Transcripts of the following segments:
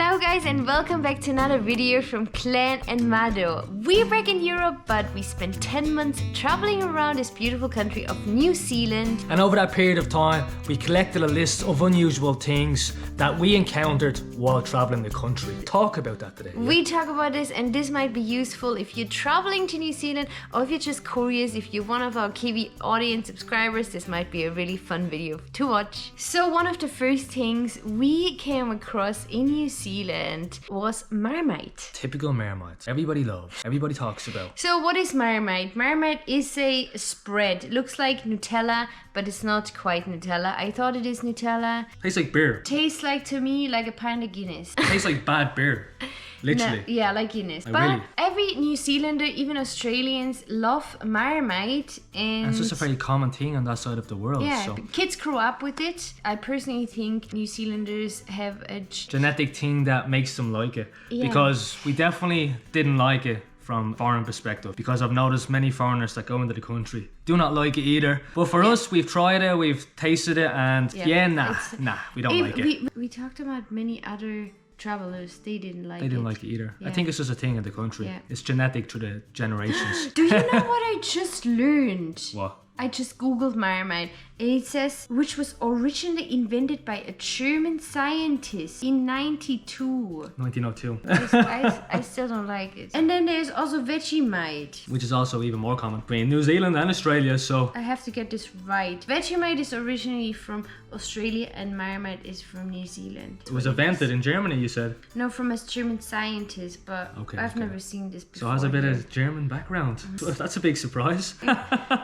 Hello guys and welcome back to another video from glenandmado. We're back in Europe, but we spent 10 months traveling around this beautiful country of New Zealand. And over that period of time, we collected a list of unusual things that we encountered while traveling the country. Talk about that today. We talk about this, and this might be useful if you're traveling to New Zealand or if you're just curious, if you're one of our Kiwi audience subscribers. This might be a really fun video to watch. So one of the first things we came across in New Zealand was Marmite. Typical Marmite. Everybody loves, everybody talks about. So what is Marmite? Marmite is a spread. It looks like Nutella, but it's not quite Nutella. I thought it is Nutella. Tastes like beer. Tastes like, to me, like a pint of Guinness. Tastes like bad beer. Literally. No, yeah, like Guinness. Like but really. every New Zealander, even Australians, love Marmite. And it's just a very common thing on that side of the world. yeah, So. kids grow up with it. I personally think New Zealanders have a genetic thing that makes them like it. Yeah. Because we definitely didn't like it from foreign perspective, because I've noticed many foreigners that go into the country do not like it either. But for us, we've tried it, we've tasted it, and nah, we don't like it. We talked about many other travelers, they didn't like it. They didn't like it either. Yeah. I think it's just a thing in the country. Yeah. It's genetic through the generations. Do you know what I just learned? What? I just googled Marmite, and it says which was originally invented by a German scientist in 92. 1902. I still don't like it. And then there's also Vegemite. Which is also even more common between New Zealand and Australia, so. I have to get this right. Vegemite is originally from Australia and Marmite is from New Zealand. It was invented in Germany, you said? No, from a German scientist, but I've never seen this before. So has a bit of German background. That's a big surprise.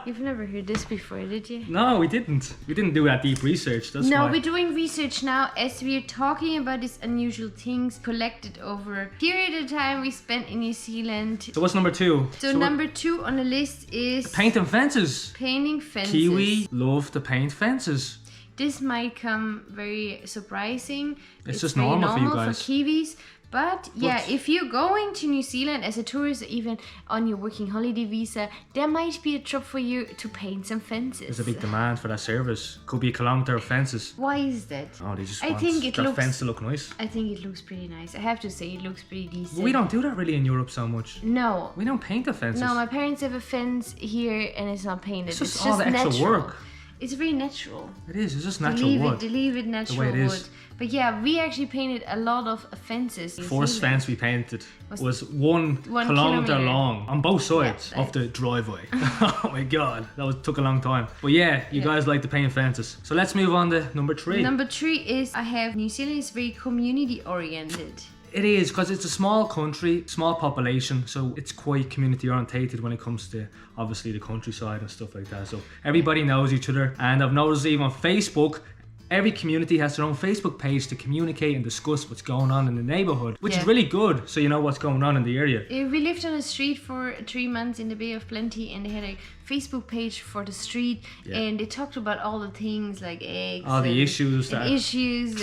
You've never heard this before, did you? No, we didn't. We didn't do that deep research. That's No, why. we're doing research now as we're talking about these unusual things collected over a period of time we spent in New Zealand. So what's number 2? So number 2 on the list is painting fences. Painting fences. Kiwi love to paint fences. This might come very surprising. It's just very normal for you guys. For Kiwis. But yeah, if you're going to New Zealand as a tourist, or even on your working holiday visa, there might be a job for you to paint some fences. There's a big demand for that service. Could be a kilometre of fences. Why is that? Oh, they just I want think it their looks, fence to look nice. I think it looks pretty nice. I have to say, it looks pretty decent. But we don't do that really in Europe so much. No. We don't paint the fences. No, my parents have a fence here and it's not painted. It's just all the extra natural work. It's very natural. It is. It's just natural wood. They leave it natural the way it wood. is. But yeah, we actually painted a lot of fences. The first fence we painted was one kilometre kilometre long on both sides of the driveway. Oh my god, took a long time. But yeah, you guys like to paint fences. So let's move on to number 3. Number 3 is New Zealand is very community oriented. It is, because it's a small country, small population, so it's quite community orientated when it comes to obviously the countryside and stuff like that. So everybody knows each other, and I've noticed even on Facebook, every community has their own Facebook page to communicate and discuss what's going on in the neighborhood, which is really good, so you know what's going on in the area. We lived on a street for 3 months in the Bay of Plenty, and they had a Facebook page for the street, and they talked about all the things like eggs, all the issues,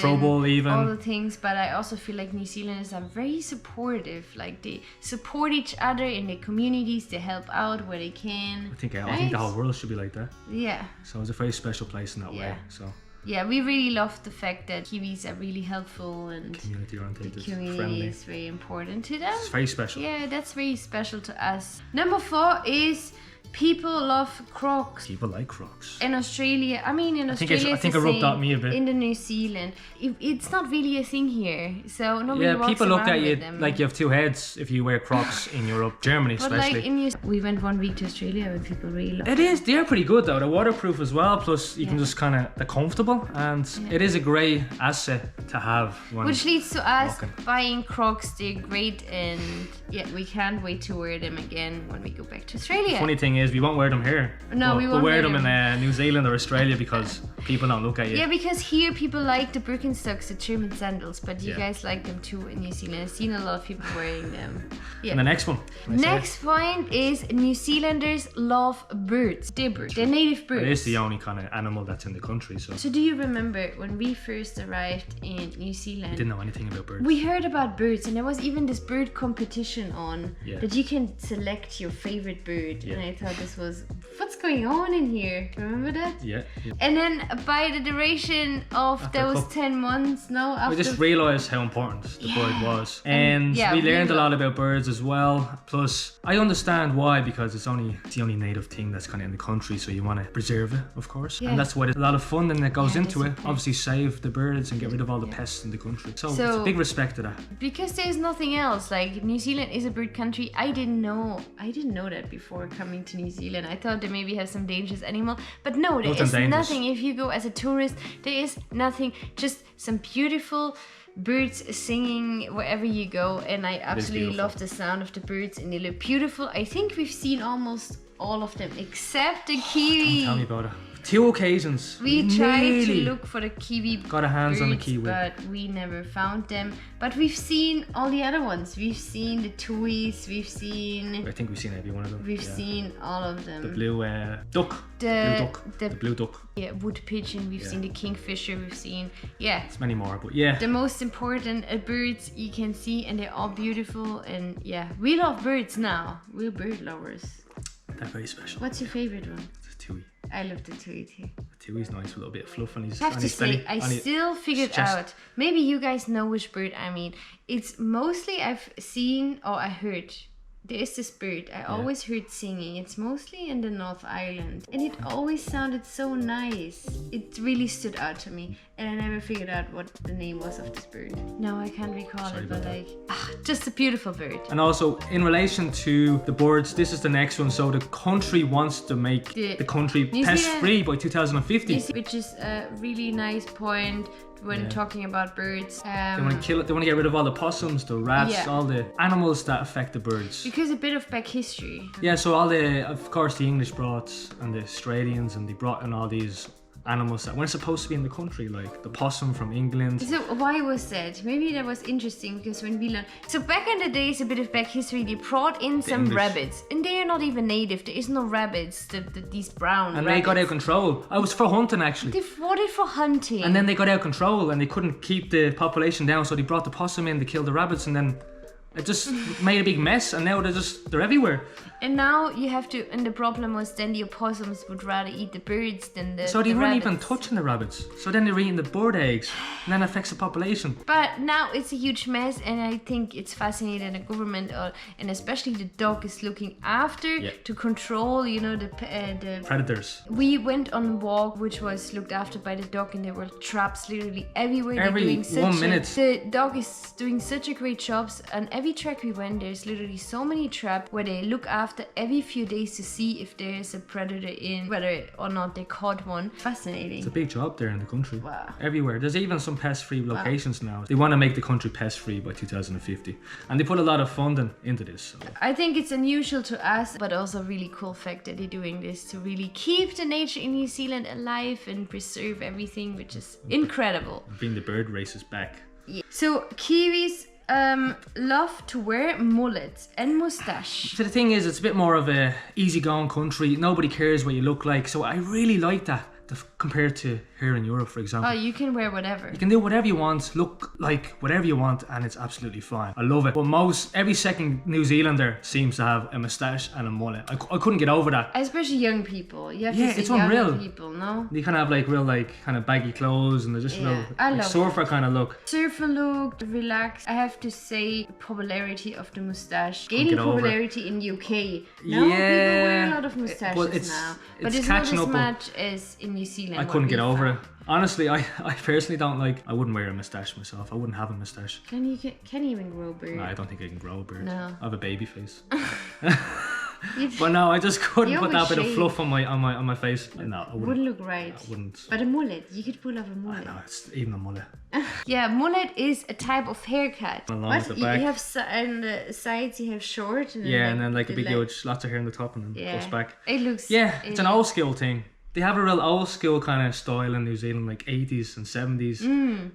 trouble, even all the things. But I also feel like New Zealanders are very supportive. Like they support each other in the communities, they help out where they can. I think the whole world should be like that. Yeah. So it's a very special place in that way. So. Yeah, we really love the fact that Kiwis are really helpful and community oriented, the community friendly. is very important to them. It's very special. Yeah, that's very special to us. Number 4 is people love Crocs. People like Crocs. In Australia, I think it rubbed out me a bit. In the New Zealand, it's not really a thing here, so nobody walks people look around at you with them. like you have 2 heads if you wear Crocs in Europe, Germany especially. But like we went 1 week to Australia where people really love it. Is, they're pretty good though. They're waterproof as well, plus you can just they're comfortable, and it is a great asset to have when which leads to us walking. buying Crocs. They're great, and we can't wait to wear them again when we go back to Australia. Funny thing is, we won't wear them here. No, we won't wear them in New Zealand or Australia because people don't look at you. Yeah, because here people like the Birkenstocks, the German sandals, but you guys like them too in New Zealand. I've seen a lot of people wearing them. Yeah. And the next one. Next point is New Zealanders love birds. They're birds. They're native birds. It is the only kind of animal that's in the country. So do you remember when we first arrived in New Zealand? I didn't know anything about birds. We heard about birds, and there was even this bird competition on Yeah. that you can select your favorite bird. Yeah. And I thought this was, what's going on in here? Remember that? Yeah. And then by the duration of After a those couple- 10 months, no, after We just realised how important the bird was. And yeah, we learned a really. lot about birds as well. Plus, I understand why, because it's the only native thing that's kind of in the country, so you want to preserve it, of course. Yeah. And that's why there's a lot of funding that goes Yeah, into it. there's a- Obviously, save the birds and get rid of all the pests in the country. So it's a So- big respect to that. because there's nothing else. Like, New Zealand is a bird country. I didn't know that before coming to New Zealand. I thought they maybe have some dangerous animal, but no, there Nothing is dangerous. nothing. If you go as a tourist, there is nothing. Just some beautiful birds singing wherever you go, and I absolutely beautiful. love the sound of the birds, and they look beautiful. I think we've seen almost all of them except the kiwi. Tell me about it. 2 occasions. We tried to nearly look for the kiwi got our hands on the birds, kiwi. but we never found them. But we've seen all the other ones. We've seen the tuis. I think we've seen every one of them. We've Yeah. seen all of them. The blue duck. The blue duck. Yeah, wood pigeon. We've Yeah. seen the kingfisher. We've seen There's many more, but yeah. the most important birds you can see, and they're all beautiful. And yeah, we love birds now. We're bird lovers. They're very special. What's your favorite one? The tui. I love the tui too. The tui's nice with a little bit of fluff on his I have on to his belly. say, I on his- still figured chest. out. Maybe you guys know which bird I mean. It's mostly I've seen or I heard. There is this bird I always heard singing. It's mostly in the North Island, and it always sounded so nice. It really stood out to me, and I never figured out what the name was of this bird. No, I can't recall Sorry it, but about just a beautiful bird. And also, in relation to the birds, this is the next one. So the country wants to make the country New pest-free by 2050. Which is a really nice point when talking about birds. They want to kill it. They want to get rid of all the possums, the rats, Yeah. all the animals that affect the birds. Because a bit of back history. Yeah, so of course, the English brought, and the Australians, and they brought in all these animals that weren't supposed to be in the country, like the possum from England. So why was that? Maybe that was interesting because when we learned... So back in the days, a bit of back history, they brought in some English. rabbits. And they are not even native. There is no rabbits, these brown And rabbits. they got out of control. I was for hunting, actually. They brought it for hunting. And then they got out of control and they couldn't keep the population down, so they brought the possum in to kill the rabbits, and then it just made a big mess, and now they're everywhere. And now you have to... And the problem was then the opossums would rather eat the birds than the So they the weren't rabbits. even touching the rabbits. So then they're eating the bird eggs, and then it affects the population. But now it's a huge mess, and I think it's fascinating the government, and especially the dog, is looking after to control, the Predators. We went on a walk which was looked after by the dog, and there were traps literally everywhere. Every They're doing 1 minute. The dog is doing such a great job, and every track we went, there's literally so many traps where they look after every few days to see if there's a predator in, whether or not they caught one. Fascinating. It's a big job there in the country. Wow. Everywhere. There's even some pest-free locations now. They want to make the country pest-free by 2050. And they put a lot of funding into this. So. I think it's unusual to us, but also really cool fact that they're doing this to really keep the nature in New Zealand alive and preserve everything, which is incredible. Bring the bird races back. Yeah. So Kiwis love to wear mullets and mustache. So the thing is, it's a bit more of a easygoing country. Nobody cares what you look like. So I really like that compared to here in Europe, for example. Oh, you can wear whatever. You can do whatever you want, look like whatever you want, and it's absolutely fine. I love it. But every second New Zealander seems to have a moustache and a mullet. I couldn't get over that. Especially young people. You have Yeah, to see it's young unreal. people, no? They kind of have real kind of baggy clothes, and they're just Yeah, real I love surfer kind of look. Surfer look, relaxed. I have to say, the popularity of the mustache. Couldn't Gaining get over it. popularity in UK. Now people wear a lot of mustaches now. But it's not catching as up. much as in New Zealand. I what couldn't we get over it. found. Honestly, I personally don't like. I wouldn't wear a moustache myself. I wouldn't have a moustache. Can you even grow a beard? No, I don't think I can grow a beard. No. I have a baby face. You But no, I just couldn't You put that always bit of shave. fluff on my face. No, I wouldn't look right. I wouldn't. But a mullet, you could pull off a I mullet. know, it's even a mullet. Yeah, mullet is a type of haircut. Along What? with the You back. have on the sides you have short. And Yeah, and then like a the big leg- huge, lots of hair on the top, and then Yeah, goes back. it looks. Yeah, it's an old school thing. They have a real old school kind of style in New Zealand, like 80s and 70s,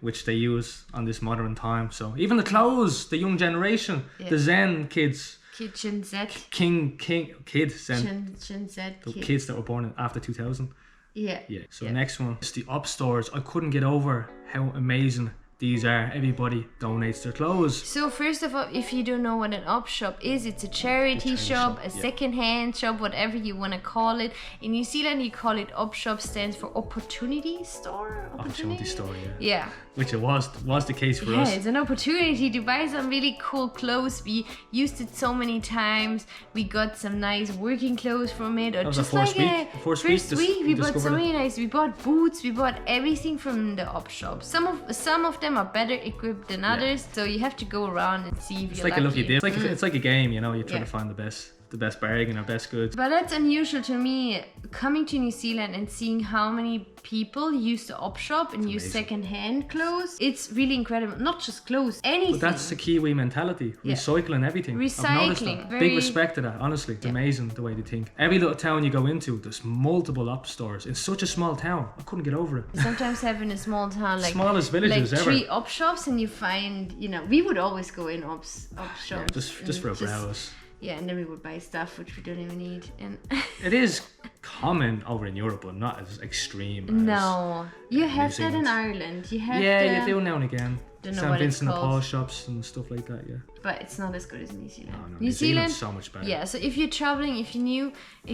which they use on this modern time. So even the clothes, the young generation, the Zen kids, Gen Z. kids, Zen, Gen Z the kid. kids that were born after 2000. Yeah. Yeah. So Yeah. next one is the up stores. I couldn't get over how amazing everybody donates their clothes. So first of all, if you don't know what an op shop is, it's a charity shop, a second-hand shop, whatever you want to call it. In New Zealand, you call it op shop, stands for opportunity store. Opportunity store, Yeah. Which it was the case for us. Yeah, it's an opportunity to buy some really cool clothes. We used it so many times. We got some nice working clothes from it. Or That was just the like first week, we bought so discovered it. many nice. We bought boots. We bought everything from the op shop. Some of them are better equipped than others, so you have to go around and see if It's you're like a lucky lucky. dip. It's like a game, you know. You try to find the best bargain or best goods. But that's unusual to me, coming to New Zealand and seeing how many people use the op shop and use second-hand clothes. It's really incredible. Not just clothes, anything. But that's the Kiwi mentality. Recycling everything. I've noticed Recycling. that. Big respect to that, honestly. It's amazing the way they think. Every little town you go into, there's multiple op stores. In such a small town, I couldn't get over it. Sometimes having a small town, like smallest villages like ever. 3 op shops, and you find, we would always go in op shops. Just for a browse. Yeah, and then we would buy stuff which we don't even need. And It is common over in Europe, but not as extreme as no, you have New that in Zealand. Ireland. You have you do now and again. Don't know St. what it's Vincent de Paul called. shops and stuff like that, but it's not as good as New Zealand. No, New Zealand's so much better. Yeah, so if you're traveling, if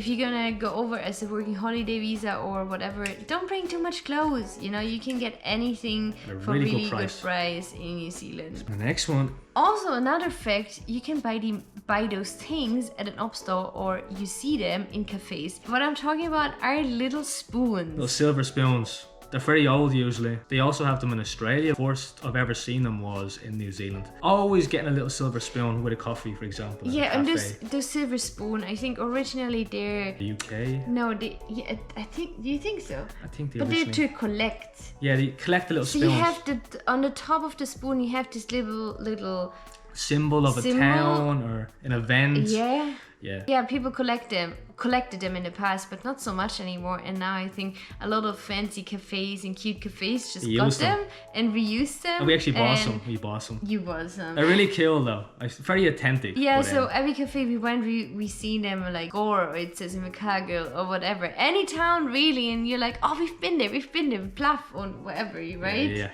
you're gonna go over as a working holiday visa or whatever, don't bring too much clothes. You can get anything At a for really really good good price in New Zealand. The next one, Also, another fact, you can buy those things at an op store, or you see them in cafes. What I'm talking about are little spoons. those silver spoons. They're very old usually. They also have them in Australia. First I've ever seen them was in New Zealand. Always getting a little silver spoon with a coffee, for example. at a Yeah, and cafe. those silver spoon, I think originally they're... The UK. No, I think... Do you think so? I think they But they're originally. to collect. Yeah, they collect the little So spoons. you have on the top of the spoon, you have this little Symbol of a symbol. town or an event. yeah. Yeah. Yeah, people collected them in the past, but not so much anymore. And now I think a lot of fancy cafes and cute cafes just got Reuse them. them and reused them. And we actually bought and some. We bought some. You bought some. They're really cool though. Very authentic. Yeah, but, so every cafe we went, we seen them like Gore, or it says in Chicago or whatever. Any town really, and you're like, oh, we've been there, Plaff or whatever, right? Yeah.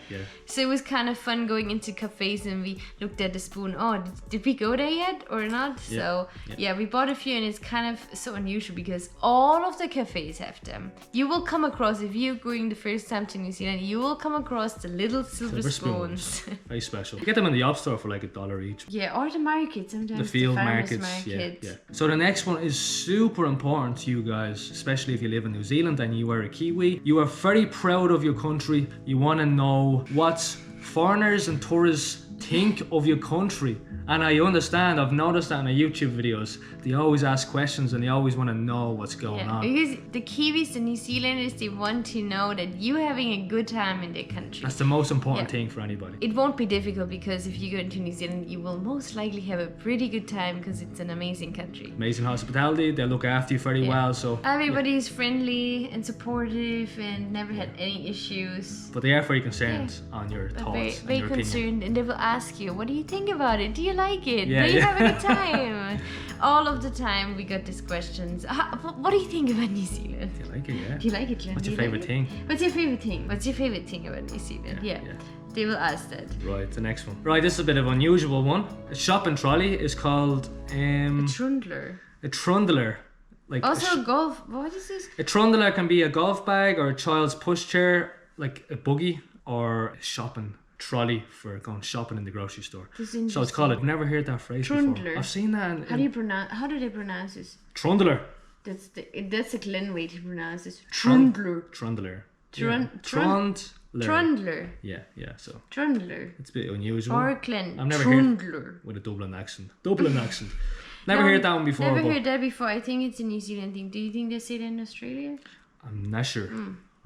So it was kind of fun going into cafes and we looked at the spoon. Oh, did we go there yet or not? Yeah, So yeah. we bought a few, and it's kind of so unusual because all of the cafes have them. You will come across, if you're going the first time to New Zealand, you will come across the little silver spoons. Very special. You get them in the op store for like $1 each. Yeah, or the market sometimes. The field farmers markets, market. yeah. So the next one is super important to you guys, especially if you live in New Zealand and you are a Kiwi. You are very proud of your country. You want to know what foreigners and tourists think of your country. And I understand, I've noticed that in the YouTube videos, they always ask questions and they always want to know what's going on. Because the Kiwis, the New Zealanders, they want to know that you're having a good time in their country. That's the most important thing for anybody. It won't be difficult because if you go into New Zealand, you will most likely have a pretty good time because it's an amazing country. Amazing hospitality, they look after you very well, so... Everybody is friendly and supportive and never had any issues. But they are very concerned on your But thoughts very and your opinion. concerned, and they will ask you, what do you think about it? Do you like it? Yeah, do you yeah. have a good time? All of the time we got these questions. What do you think about New Zealand? Do you like it, yeah? Do you like it, Glenn? What's Do your you like favourite it? thing? What's your favorite thing? What's your favorite thing about New Zealand? Yeah. They will ask that. Right, the next one. Right, this is a bit of an unusual one. A shopping trolley is called Trundler. a trundler. Like Also golf. What is this? a trundler can be a golf bag or a child's pushchair, like a buggy, or a shopping trolley for going shopping in the grocery store. This is So it's interesting. called it. I've never heard that phrase Trundler. before. I've seen that. How do they pronounce this? Trundler. That's a Glen way to pronounce this. Trundler. Trundler. Trundler. Trundler. Yeah, so Trundler. it's a bit unusual. Or Glen. I've never Trundler. heard with a Dublin accent. Never heard that one before. Never but heard that before. I think it's a New Zealand thing. Do you think they say that in Australia? I'm not sure.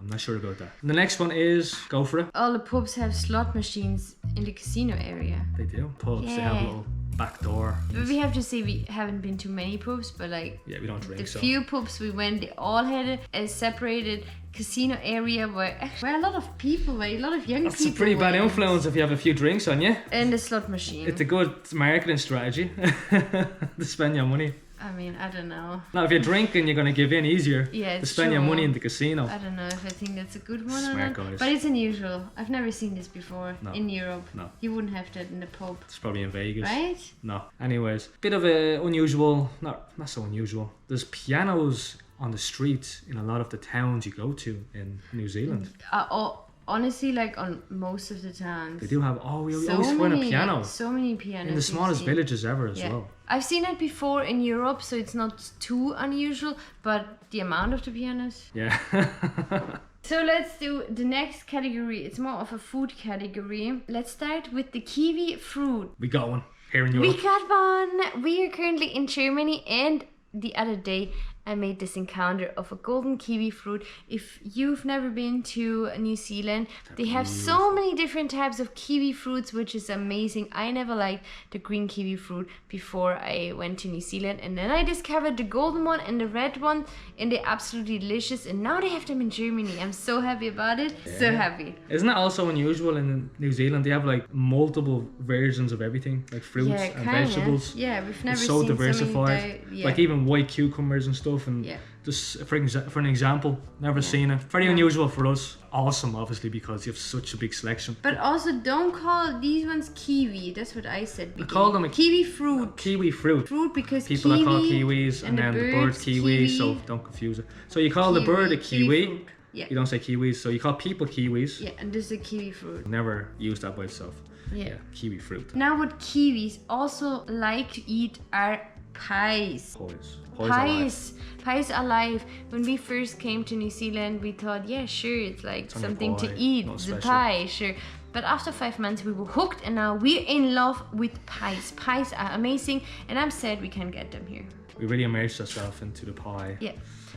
I'm not sure about that. The next one is, go for it. All the pubs have slot machines in the casino area. They do. Pubs, they have a Yeah. little back door. But we have to say we haven't been to many pubs, but like Yeah, we don't drink, the so. few pubs we went, they all had a separated casino area where a lot of people, where a lot of young That's people a pretty bad went. influence if you have a few drinks on you. And the slot machine. It's a good marketing strategy to spend your money. I mean, I don't know. Now, if you're drinking, you're gonna give in easier. Yeah, to it's spend your true. money in the casino. I don't know if I think that's a good one or Smart not. guys. But it's unusual. I've never seen this before No. in Europe. No. You wouldn't have that in the pub, It's probably in Vegas. right? No. Anyways, bit of a unusual. Not so unusual. There's pianos on the street in a lot of the towns you go to in New Zealand. Honestly, like on most of the towns. They do have. Oh, we always find a piano So many pianos. in the smallest villages ever as well. I've seen it before in Europe, so it's not too unusual, but the amount of the pianos. Yeah. So let's do the next category. It's more of a food category. Let's start with the kiwi fruit. We got one here in Europe. We got one. We are currently in Germany, and the other day I made this encounter of a golden kiwi fruit. If you've never been to New Zealand, they have so many different types of kiwi fruits, which is amazing. I never liked the green kiwi fruit before I went to New Zealand, and then I discovered the golden one and the red one, and they're absolutely delicious, and now they have them in Germany. I'm so happy about it. Yeah. So happy. Isn't that also unusual in New Zealand? They have like multiple versions of everything, like fruits and vegetables. Yeah, we've never it's so seen diversified. so many like even white cucumbers and stuff, and just for an example, never seen it. Very unusual for us. Awesome, obviously, because you have such a big selection. But also, don't call these ones kiwi. That's what I said. I call them a kiwi fruit. Kiwi fruit. Fruit because people kiwi are called kiwis, and then the bird kiwi. So don't confuse it. So you call the bird a kiwi. Yeah. You don't say kiwis. So you call people kiwis. Yeah, and this is a kiwi fruit. Never use that by itself. Yeah, kiwi fruit. Now, what kiwis also like to eat are pies. Pies are life. When we first came to New Zealand, we thought, yeah, sure, it's like something to eat, the pie, sure. But after 5 months, we were hooked, and now we're in love with pies. Pies are amazing, and I'm sad we can't get them here. We really immersed ourselves into the pie. Yeah.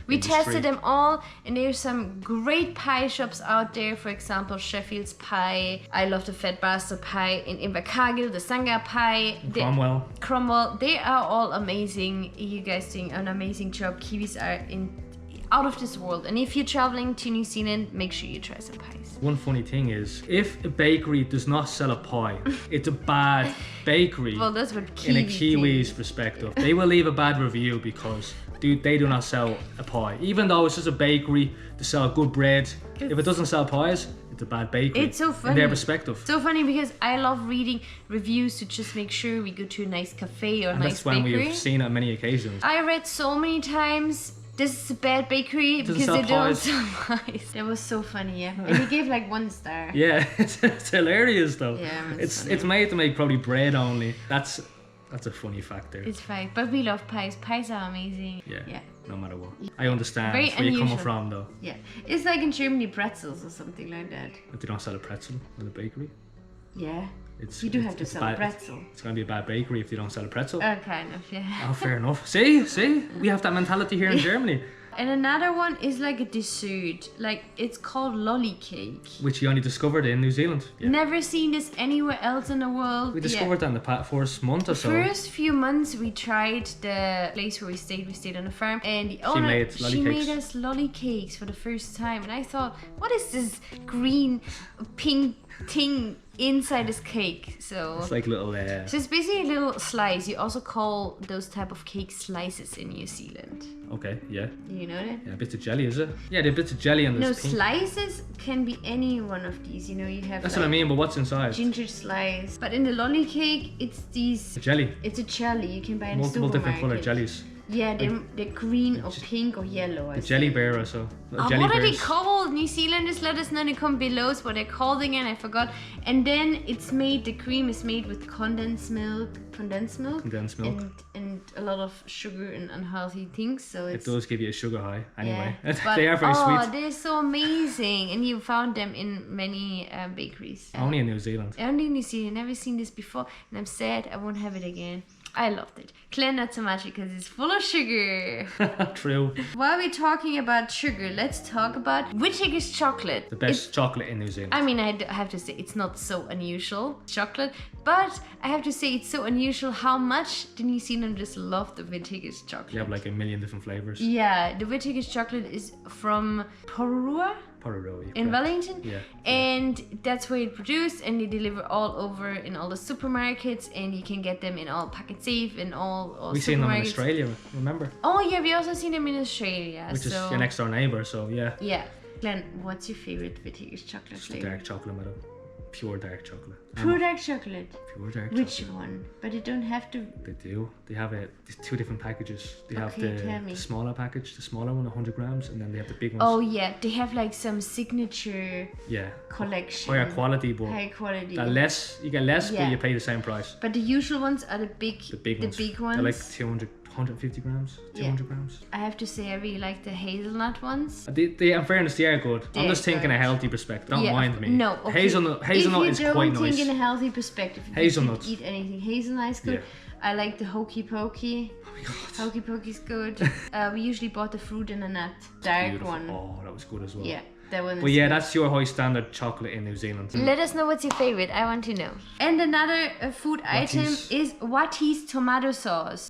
We tested them all, and there's some great pie shops out there. For example, Sheffield's Pie. I love the Fat Bastard Pie in Invercargill, the Sanga Pie. Cromwell. They are all amazing. You guys doing an amazing job. Kiwis are out of this world. And if you're traveling to New Zealand, make sure you try some pies. One funny thing is, if a bakery does not sell a pie, it's a bad bakery. Well, that's what in a Kiwi's perspective. They will leave a bad review because they do not sell a pie. Even though it's just a bakery to sell good bread, if it doesn't sell pies, it's a bad bakery. It's so funny. In their perspective. So funny because I love reading reviews to just make sure we go to a nice cafe or a nice bakery. That's when we've seen it on many occasions. I read so many times, this is a bad bakery because they don't sell pies. That was so funny, yeah. And he gave like 1 star. Yeah, it's hilarious though. Yeah, it's made to make probably bread only. That's a funny factor. It's fine, but we love pies. Pies are amazing. Yeah. No matter what. I understand Very where unusual. you're coming from though. Yeah. It's like in Germany, pretzels or something like that. But they don't sell a pretzel in the bakery. Yeah. You do have to sell a pretzel. It's going to be a bad bakery if you don't sell a pretzel. Kind of, yeah. Oh, fair enough. See? We have that mentality here in Germany. And another one is like a dessert. Like, it's called lolly cake. Which you only discovered in New Zealand. Yeah. Never seen this anywhere else in the world. We discovered that in the first month or so. First few months we tried the place where we stayed on a farm, and the owner, she made us lolly cakes for the first time, and I thought, what is this green pink thing inside this cake? So it's like little so it's basically a little slice. You also call those type of cakes slices in New Zealand. Okay, yeah. You know that? Yeah, bits of jelly, is it? Yeah, they're bits of jelly on this pink. Slices can be any one of these. You know, you have that's what I mean, but what's inside? Ginger slice. But in the lolly cake, it's these... jelly. It's a jelly. You can buy in the multiple supermarket. different coloured jellies. Yeah, they're green or pink or yellow. The jelly bear or so. What are they called? New Zealanders, let us know in the comment below what they're called again. I forgot. And then it's made, the cream is made with condensed milk, and a lot of sugar and unhealthy things. So it does give you a sugar high. Anyway, but, they are very sweet. Oh, they're so amazing, and you found them in many bakeries. Only in New Zealand. Only in New Zealand. Never seen this before, and I'm sad I won't have it again. I loved it. Glen, not so much because it's full of sugar. True. While we're talking about sugar, let's talk about Whittaker's chocolate. The best chocolate in New Zealand. I mean, I have to say, it's not so unusual, chocolate, but I have to say it's so unusual how much the New Zealanders love the Whittaker's chocolate. You have like a million different flavours. Yeah, the Whittaker's chocolate is from Porua. Pororoa. In Wellington, Yeah. and that's where it's produced, and they deliver all over in all the supermarkets, and you can get them in all Packet Safe and all We supermarkets. seen them in Australia, remember? Oh yeah, we also seen them in Australia. Which is so your next door neighbour, so yeah. yeah. Glenn, what's your favorite Vittigers chocolate Just the flavor? dark chocolate, Meadow. Pure dark chocolate. Pure dark chocolate. Pure dark Which chocolate. one? But it don't have to. They do. They have there's 2 different packages. They have Okay, tell me. the smaller package, the smaller one, 100 grams, and then they have the big ones. Oh yeah, they have like some signature Yeah. collection. Higher quality, but High quality. you get less, Yeah. but you pay the same price. But the usual ones are the big ones. big ones. They're like 200, 150 grams, 200 grams. I have to say I really like the hazelnut ones. In fairness, they are good. They I'm just are thinking a good. healthy perspective. Don't mind me. No, okay. Hazelnut is if quite you don't nice. think in a healthy perspective, if Hazelnuts. you can eat anything. Hazelnut is good. Yeah. I like the hokey pokey. Oh my god. Hokey pokey's good. We usually bought the fruit and a nut dark Beautiful. one. Oh, that was good as well. Yeah, that one. But is yeah, good. that's your high standard chocolate in New Zealand. Let us know what's your favorite. I want to know. And another food item is Watties tomato sauce.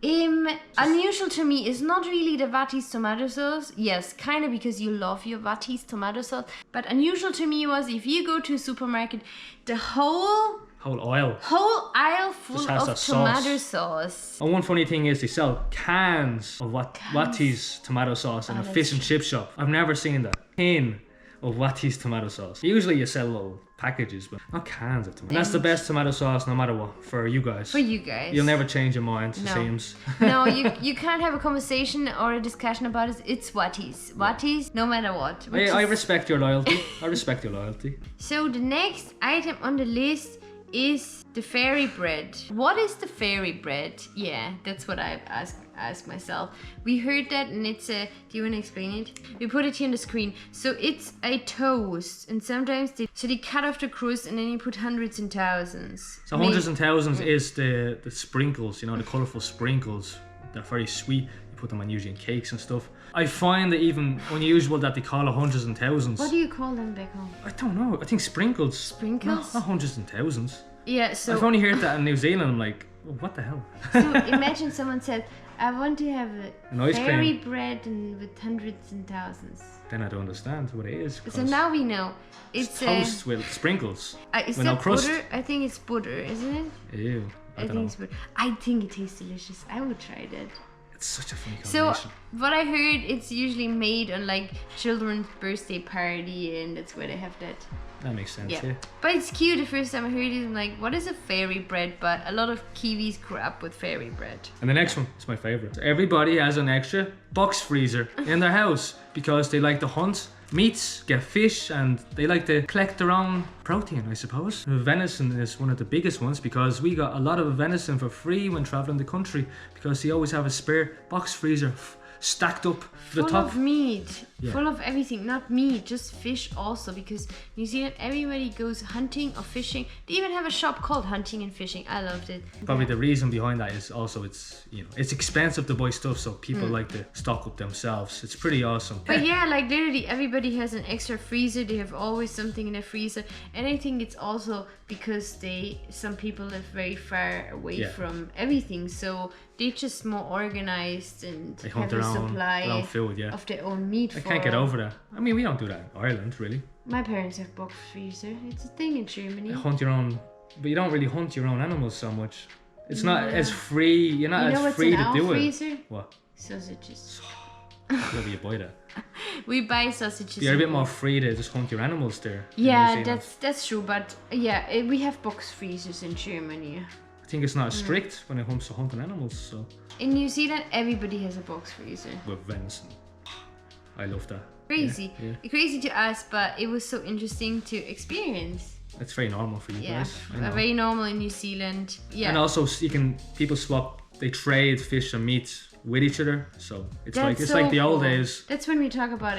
Unusual to me is not really the Watties tomato sauce. Yes, kind of because you love your Watties tomato sauce. But unusual to me was if you go to a supermarket, the whole aisle full Just has of that tomato sauce. And one funny thing is they sell cans of Watties tomato sauce in a fish and chip shop. I've never seen that. Tin of Watties tomato sauce. Usually you sell little packages, but not cans of tomato. And that's the best tomato sauce no matter what for you guys. For you guys. You'll never change your mind, it No. seems. No, you can't have a conversation or a discussion about it. It's Watties. Watties, no matter what. I respect your loyalty. I respect your loyalty. So the next item on the list is the fairy bread. What is the fairy bread? Yeah, that's what I've asked myself. We heard that and it's do you want to explain it? We put it here on the screen. So it's a toast and sometimes they cut off the crust and then you put hundreds and thousands. So hundreds and thousands is the sprinkles, you know, the colourful sprinkles. They're very sweet. You put them on usually in cakes and stuff. I find it even unusual that they call it hundreds and thousands. What do you call them back home? I don't know. I think sprinkles. Sprinkles? Not hundreds and thousands. Yeah, so I've only heard that in New Zealand. I'm like, oh, what the hell? So imagine someone said, I want to have An a ice fairy cream. bread and with hundreds and thousands. Then I don't understand what it is. So now we know. It's toast with sprinkles. is with no that crust. butter? I think it's butter, isn't it? Ew. I don't think know. it's butter. I think it tastes delicious. I would try that. It's such a funny So combination. what I heard, it's usually made on like children's birthday party, and that's where they have that. That makes sense, Yeah. yeah. But it's cute. The first time I heard it, I'm like, what is a fairy bread? But a lot of Kiwis grew up with fairy bread. And the next one is my favourite. Everybody has an extra box freezer in their house because they like to hunt meats, get fish, and they like to collect their own protein, I suppose. Venison is one of the biggest ones because we got a lot of venison for free when traveling the country because they always have a spare box freezer stacked up to the Full top. of meat, Yeah. full of everything, not meat, just fish also, because New Zealand everybody goes hunting or fishing. They even have a shop called Hunting and Fishing. I loved it. Probably the reason behind that is also it's expensive to buy stuff, so people like to stock up themselves. It's pretty awesome. But yeah, like literally everybody has an extra freezer. They have always something in their freezer, and I think it's also because some people live very far away Yeah. from everything, so they're just more organized and They have hunt a their supply own food, yeah. of their own meat. I can't get over that. I mean, we don't do that in Ireland, really. My parents have box freezer. It's a thing in Germany. Hunt your own, but you don't really hunt your own animals so much. It's not as free. You're not You know as what's free in to our do freezer? it. What? Sausages. Wherever you buy that. We buy sausages. You're a in bit more bulk. free to just hunt your animals there. in New Yeah, Zealand. that's true. But yeah, we have box freezers in Germany. I think it's not as strict when it comes to hunting animals. So In New Zealand, everybody has a box freezer. with venison, I love that. Crazy. Yeah. Crazy to us, but it was so interesting to experience. It's very normal for you Yeah, guys. I know. very normal in New Zealand. Yeah, And also, people swap. They trade fish and meat with each other. So it's That's it's so like the old cool. days, That's when we talk about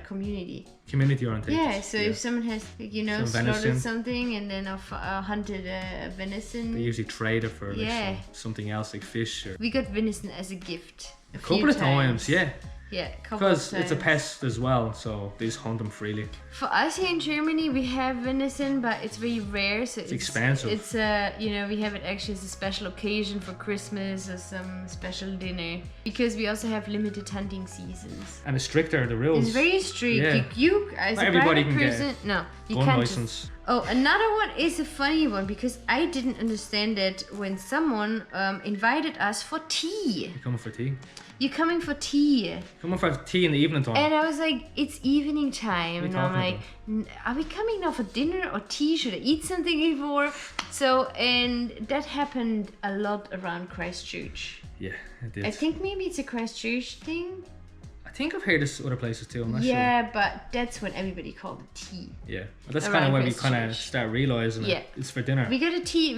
community. community oriented. Yeah, so if someone has, Some slaughtered venison. something and then hunted a venison, They usually trade it for like Yeah. something else like fish or we got venison as a gift. a couple of times. Yeah. Yeah, a couple Because of it's a times. pest as well, so they just hunt them freely. For us here in Germany, we have venison, but it's very rare. So it's expensive. It's we have it actually as a special occasion for Christmas or some special dinner, because we also have limited hunting seasons. And it's stricter, the rules. It's very strict. Yeah. You as Not a everybody private can person, get no, you gun can't. license. Oh, another one is a funny one, because I didn't understand it when someone invited us for tea. You coming for tea? You're coming for tea. Coming for tea in the evening time. And I was like, it's evening time. What And are I'm you like, talking are we coming now for dinner or tea? Should I eat something before? So, and that happened a lot around Christchurch. Yeah, it did. I think maybe it's a Christchurch thing. I think I've heard this other places too, I'm not sure. Yeah, but that's what everybody called it, tea. Yeah, but that's Around kind of where we Christchurch. kind of start realising Yeah. it's for dinner. We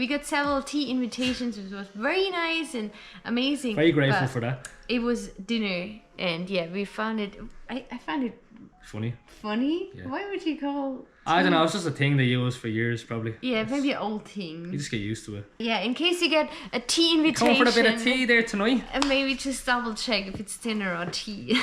got several tea invitations, which was very nice and amazing. Very grateful but for that. it was dinner, and yeah, we found it. I found it Funny. funny. Yeah. Why would you call? I don't know, it's just a thing they use for years probably. Yeah, maybe an old thing. You just get used to it. Yeah, in case you get a tea Coming invitation, for a bit of tea there tonight? and maybe just double check if it's dinner or tea.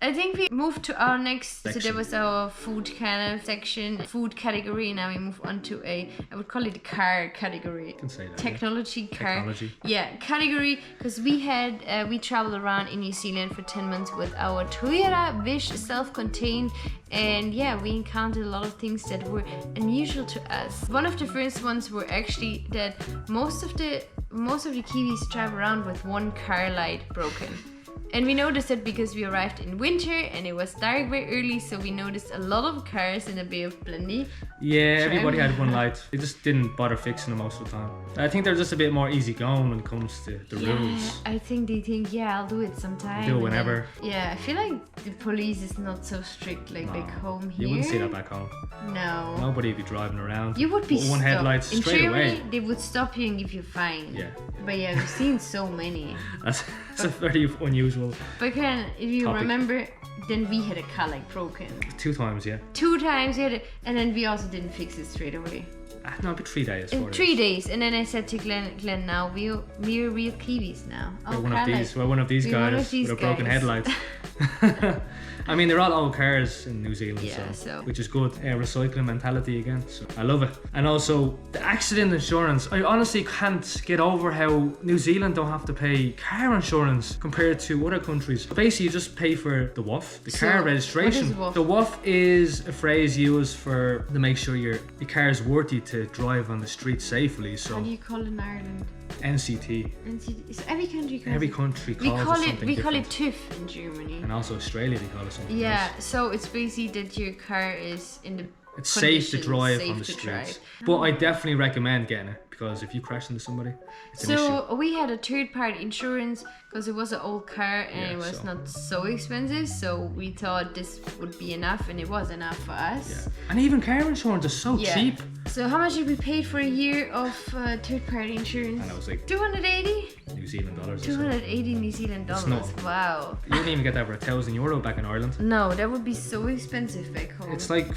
I think we moved to our next. So Section. there was our food kind of section, food category. Now we move on to I would call it a car category. Can say that, yeah. Technology car. Technology. Yeah, category, because we traveled around in New Zealand for 10 months with our Toyota Wish self-contained, and yeah, we encountered a lot of things that were unusual to us. One of the first ones were actually that most of the Kiwis drive around with one car light broken. And we noticed it because we arrived in winter and it was dark very early, so we noticed a lot of cars in the Bay of Plenty. Yeah, everybody had one light. They just didn't bother fixing them most of the time. I think they're just a bit more easygoing when it comes to the rules. I think they think, yeah, I'll do it sometime. Do it and whenever. then- yeah, I feel like the police is not so strict like back home here. You wouldn't see that back home. No. Nobody would be driving around. You would be with one stopped. headlight In straight Germany, away. they would stop you and give you a fine. Yeah, But yeah, we've seen so many. that's a very unusual. But Ken, if you Topic. remember, then we had a car like broken. 2 times, yeah. 2 times we had it, and then we also didn't fix it straight away. No, but 3 days. In 4 3 days. days, and then I said to Glenn, now we're real Kiwis now. We're one car of these. light. We're one of these We're one guys of these with a broken guys. headlight. I mean, they're all old cars in New Zealand, Yeah, so- which is good. Recycling mentality again, so I love it. And also the accident insurance. I honestly can't get over how New Zealand don't have to pay car insurance compared to other countries. Basically, you just pay for the WOF, the So, car what registration. is WOF? The WOF is a phrase used to make sure your car is worthy to drive on the street safely. So How do you call it in Ireland? NCT. So every country calls Every it. country We calls call it it something we call different. it TÜV in Germany. And also Australia, they call it something Yeah, else. so it's basically that your car is in the It's safe to conditions, drive safe on the to streets. drive. But I definitely recommend getting it, because if you crash into somebody, it's an issue. So we had a third-party insurance because it was an old car and Yeah, it was so- not so expensive. So we thought this would be enough, and it was enough for us. Yeah. And even car insurance is so Yeah. cheap. So how much did we pay for a year of third-party insurance? And I was like 280? New Zealand dollars or so. 280 New Zealand dollars. not- Wow. You wouldn't even get that for €1,000 back in Ireland. No, that would be so expensive back home. It's like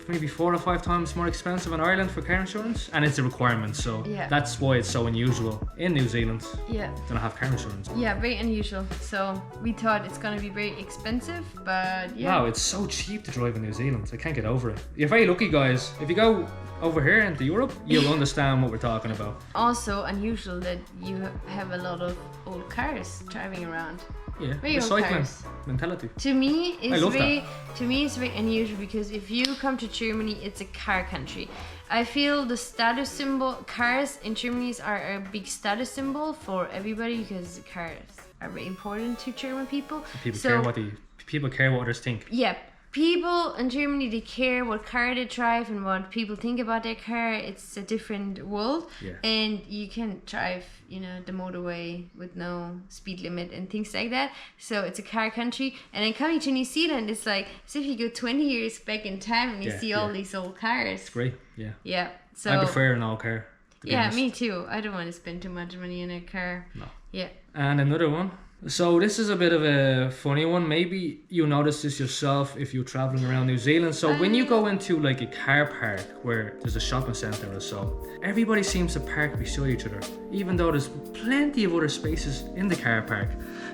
maybe 4 or 5 times more expensive in Ireland for car insurance, and it's a requirement. So Yeah. that's why it's so unusual in New Zealand yeah. to not have car insurance. Yeah, very unusual. So we thought it's gonna be very expensive, but yeah. Wow, it's so cheap to drive in New Zealand. I can't get over it. You're very lucky, guys. If you go over here into Europe, you'll understand what we're talking about. Also unusual that you have a lot of old cars driving around. Yeah, Very old recycling cars. mentality. To me, I love it's very unusual because if you come to Germany, it's a car country. I feel the status symbol cars in Germany are a big status symbol for everybody because cars are very important to German people. People care what others think. Yeah, people in Germany, they care what car they drive and what people think about their car. It's a different world. Yeah. And you can drive, the motorway with no speed limit and things like that. So it's a car country. And then coming to New Zealand, it's like, so if you go 20 years back in time and you Yeah, see all yeah. these old cars. Great, yeah. Yeah. So I prefer an old car. To be yeah, honest. me too. I don't want to spend too much money in a car. No. Yeah. And another one, So this is a bit of a funny one. Maybe you notice this yourself if you're traveling around New Zealand. So when you go into like a car park where there's a shopping centre or so, everybody seems to park beside each other, even though there's plenty of other spaces in the car park.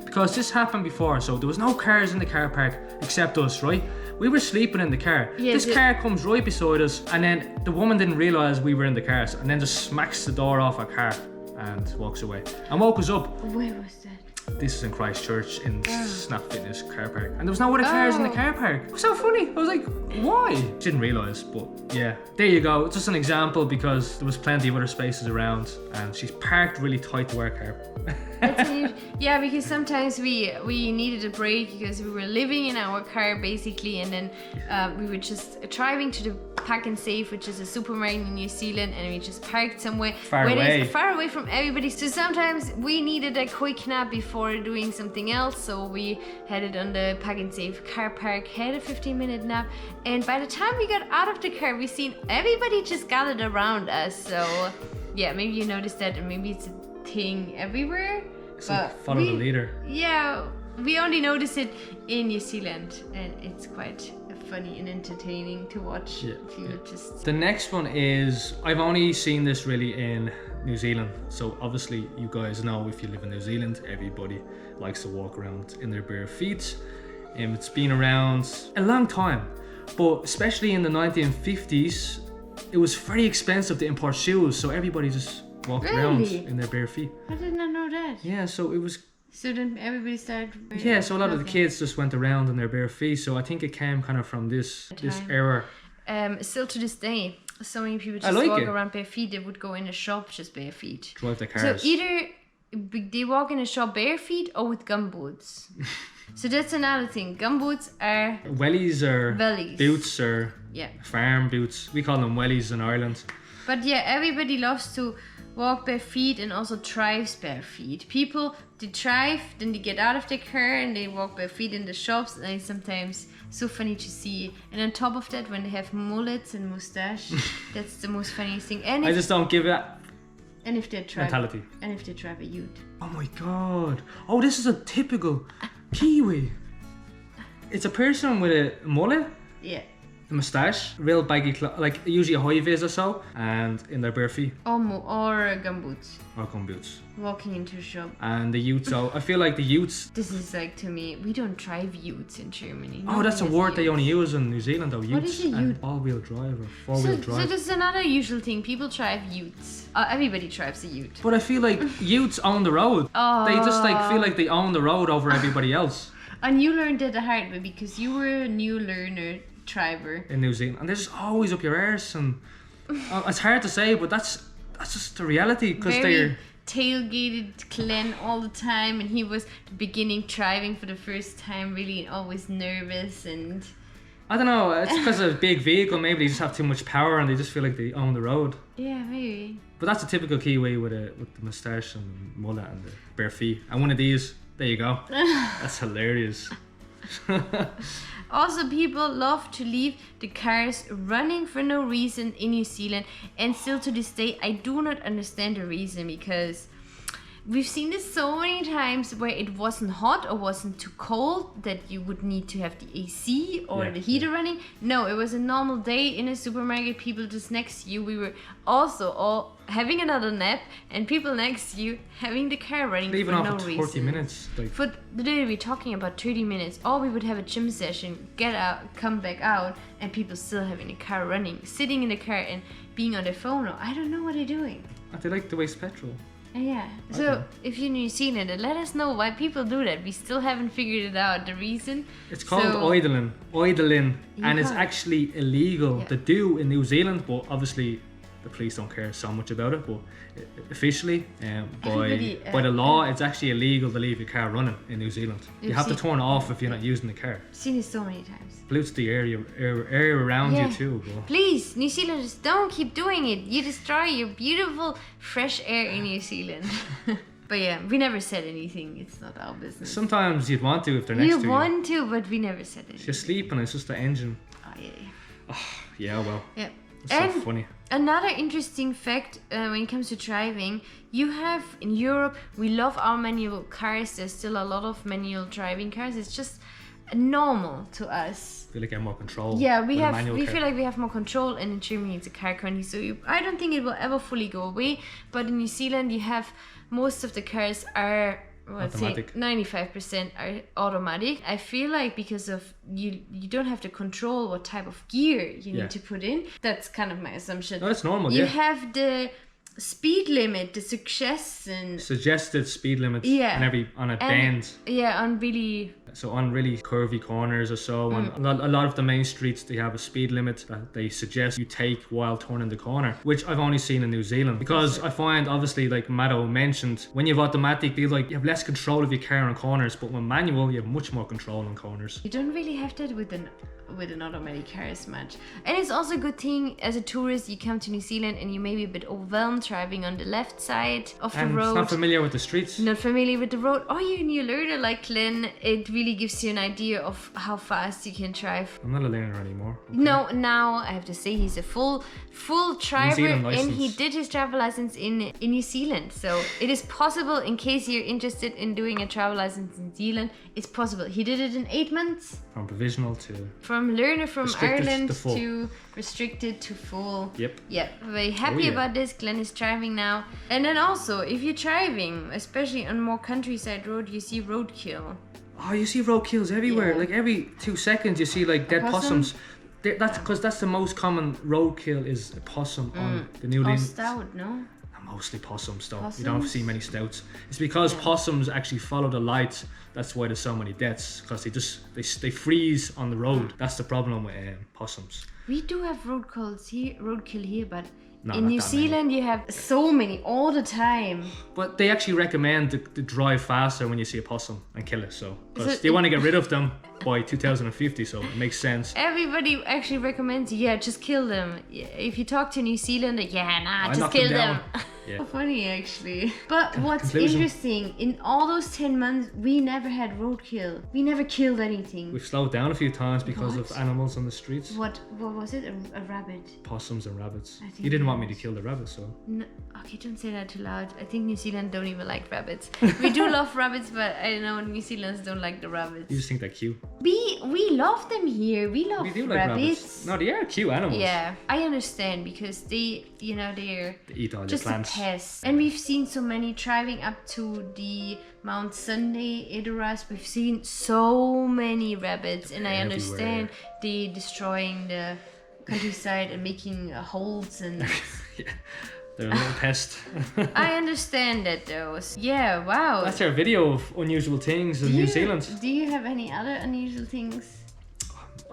Because this happened before, so there was no cars in the car park except us, right? We were sleeping in the car. Yeah, this car comes right beside us, and then the woman didn't realise we were in the car, and then just smacks the door off our car and walks away and woke us up. Where was that? This is in Christchurch in Snap Fitness car park, and there was no other cars in the car park. It was so funny. I was like, why? Didn't realise, but yeah, there you go. Just an example, because there was plenty of other spaces around, and she's parked really tight to our car. Yeah, because sometimes we needed a break because we were living in our car basically, and then we were just driving to the Pack and Save, which is a supermarket in New Zealand, and we just parked somewhere far away from everybody. So sometimes we needed a quick nap before doing something else, so we headed on the Pack and Save car park, had a 15-minute nap, and by the time we got out of the car, we seen everybody just gathered around us. So yeah, maybe you noticed that, and maybe it's a thing everywhere. It's like follow the leader. Yeah, we only notice it in New Zealand, and it's quite funny and entertaining to watch. Just the next one is, I've only seen this really in New Zealand, so obviously you guys know, if you live in New Zealand, everybody likes to walk around in their bare feet. It's been around a long time, but especially in the 1950s, it was very expensive to import shoes, so everybody just walked around in their bare feet. I did not know that. Yeah, so it was. So then everybody started. Yeah, so a lot of the kids just went around in their bare feet. So I think it came kind of from this era. Still to this day, so many people just walk around bare feet. They would go in a shop just bare feet. Drive their cars. So either they walk in a shop bare feet or with gumboots. So that's another thing. Gumboots are wellies or boots or farm boots. We call them wellies in Ireland. But yeah, everybody loves to walk bare feet and also drives bare feet. People, they drive, then they get out of their car and they walk bare feet in the shops, and it's sometimes so funny to see. And on top of that, when they have mullets and mustache, that's the most funniest thing. And I just don't give it. And if they drive mentality. And if they drive a ute. Oh my god. Oh, this is a typical Kiwi. It's a person with a mullet. Yeah. A moustache, real baggy like usually a high vis or so, and in their bare feet. Or gumboots. Or gumboots. Walking into a shop. And the utes, so I feel like the utes. This is like, to me, we don't drive utes in Germany. Oh, that's a word they only use in New Zealand though. Utes. What is a ute? All-wheel drive or four-wheel drive. So this is another usual thing. People drive utes. Everybody drives a ute. But I feel like utes own the road. Oh. They just like feel like they own the road over everybody else. And you learned it the hard way because you were a new learner. Driver in New Zealand, and they're just always up your arse, and it's hard to say, but that's just the reality, because they're tailgated Glenn all the time, and he was the beginning driving for the first time, really always nervous, and I don't know, it's because of a big vehicle. Maybe they just have too much power and they just feel like they own the road. Yeah, maybe. But that's a typical Kiwi with the moustache and mullet and the bare feet, and one of these. There you go. That's hilarious. Also, people love to leave the cars running for no reason in New Zealand, and still to this day I do not understand the reason, because we've seen this so many times where it wasn't hot or wasn't too cold that you would need to have the AC or the heater running. No, it was a normal day in a supermarket, people just next to you. We were also all having another nap, and people next to you having the car running even for no for reason. 40 minutes. Like. For the day we're talking about 30 minutes, or we would have a gym session, get out, come back out, and people still having the car running, sitting in the car and being on their phone, or I don't know what they're doing. They like to waste petrol. Yeah, so if you're New Zealand, let us know why people do that. We still haven't figured it out, the reason. It's called idling, and it's actually illegal to do in New Zealand, but obviously the police don't care so much about it. But officially, by the law, it's actually illegal to leave your car running in New Zealand. You have to turn it off if you're not using the car. I've seen it so many times. Pollutes the area around you too. But. Please, New Zealanders, don't keep doing it. You destroy your beautiful fresh air in New Zealand. But yeah, we never said anything. It's not our business. Sometimes you'd want to if they're next to you. You want to, but we never said anything. You're sleeping, it's just the engine. Oh yeah. Oh, yeah, well. Yeah. It's so funny. Another interesting fact when it comes to driving, you have in Europe, we love our manual cars. There's still a lot of manual driving cars. It's just normal to us. I feel like I have more control. Yeah, we feel like we have more control, and in Germany it's a car country, so I don't think it will ever fully go away. But in New Zealand, you have most of the cars are, let's say 95% are automatic. I feel like because of you don't have to control what type of gear you need to put in. That's kind of my assumption. No, that's normal. You have the speed limit, the suggested speed limits on a bend. Yeah, on really curvy corners or so. And a lot of the main streets, they have a speed limit that they suggest you take while turning the corner, which I've only seen in New Zealand. Because I find, obviously, like Mado mentioned, when you have automatic, you have less control of your car on corners, but when manual, you have much more control on corners. You don't really have that with an automatic car as much. And it's also a good thing as a tourist, you come to New Zealand and you may be a bit overwhelmed driving on the left side of the road. Not familiar with the streets. Not familiar with the road. Or you're a new learner like Glenn, it really gives you an idea of how fast you can drive. I'm not a learner anymore. Okay. No, now I have to say he's a full driver, and he did his travel license in New Zealand. So it is possible, in case you're interested in doing a travel license in New Zealand, it's possible. He did it in 8 months. From provisional to... From learner from Ireland to restricted to full. Yep. Yeah, very happy about this. Glenn is driving now. And then also, if you're driving, especially on more countryside road, you see roadkill. Oh, you see roadkills everywhere. Like every 2 seconds you see like dead possums. That's because that's the most common roadkill, is a possum on the newly... stout, no? Mostly possums though. You don't see many stouts. It's because possums actually follow the light. That's why there's so many deaths, because they freeze on the road. That's the problem with possums. We do have roadkill here, but in New Zealand you have so many all the time. But they actually recommend to drive faster when you see a possum and kill it. So because they want to get rid of them by 2050, so it makes sense. Everybody actually recommends, just kill them. If you talk to New Zealander, just kill them. Yeah. So funny actually. But what's interesting, in all those 10 months, we never had roadkill. We never killed anything. We've slowed down a few times because of animals on the streets. What was it? A rabbit? Possums and rabbits. You didn't want me to kill the rabbits, so... No, okay, don't say that too loud. I think New Zealand don't even like rabbits. We do love rabbits, but I know New Zealanders don't like the rabbits. You just think they're cute. We love them here. We love rabbits. No, they are cute animals. Yeah, I understand, because they're they eat all your just plants. Pests. And we've seen so many driving up to the Mount Sunday, Idoras. We've seen so many rabbits, and I understand they destroying the countryside and making holes and... They're a little pest. I understand that though. Yeah, wow. That's our video of unusual things in New Zealand. Do you have any other unusual things?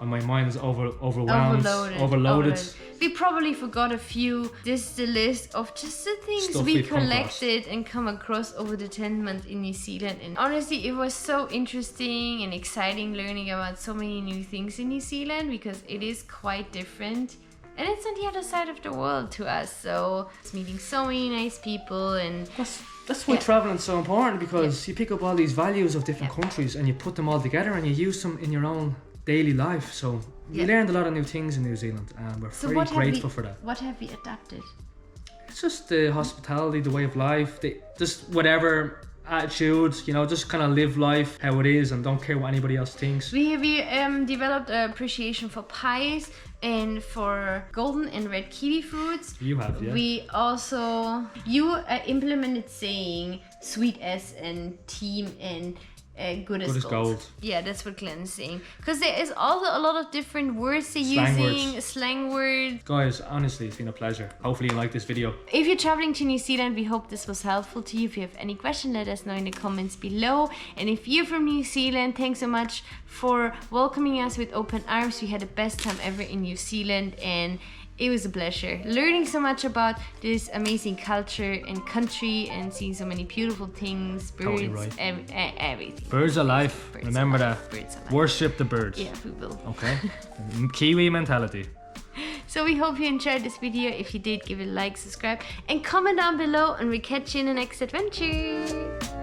My mind is overloaded. We probably forgot a few. This is the list of just the things we collected and come across over the 10 months in New Zealand. And honestly, it was so interesting and exciting learning about so many new things in New Zealand, because it is quite different. And it's on the other side of the world to us, so it's meeting so many nice people, and that's why traveling's so important, because you pick up all these values of different countries and you put them all together and you use them in your own daily life. So we learned a lot of new things in New Zealand, and we're very grateful for that. What have we adapted? It's just the hospitality, the way of life, just whatever attitude, just kind of live life how it is and don't care what anybody else thinks. We developed an appreciation for pies and for golden and red kiwi fruits. You have, yeah. We also, implemented saying sweet as and team and good as gold. Yeah, that's what Glenn's saying. Because there is also a lot of different words they're using, slang words. Guys, honestly, it's been a pleasure. Hopefully you like this video. If you're traveling to New Zealand, we hope this was helpful to you. If you have any question, let us know in the comments below. And if you're from New Zealand, thanks so much for welcoming us with open arms. We had the best time ever in New Zealand, and it was a pleasure learning so much about this amazing culture and country, and seeing so many beautiful things, birds, everything. Birds are life. Remember that. Worship the birds. Yeah, we will. Okay. Kiwi mentality. So we hope you enjoyed this video. If you did, give it a like, subscribe, and comment down below, and we'll catch you in the next adventure.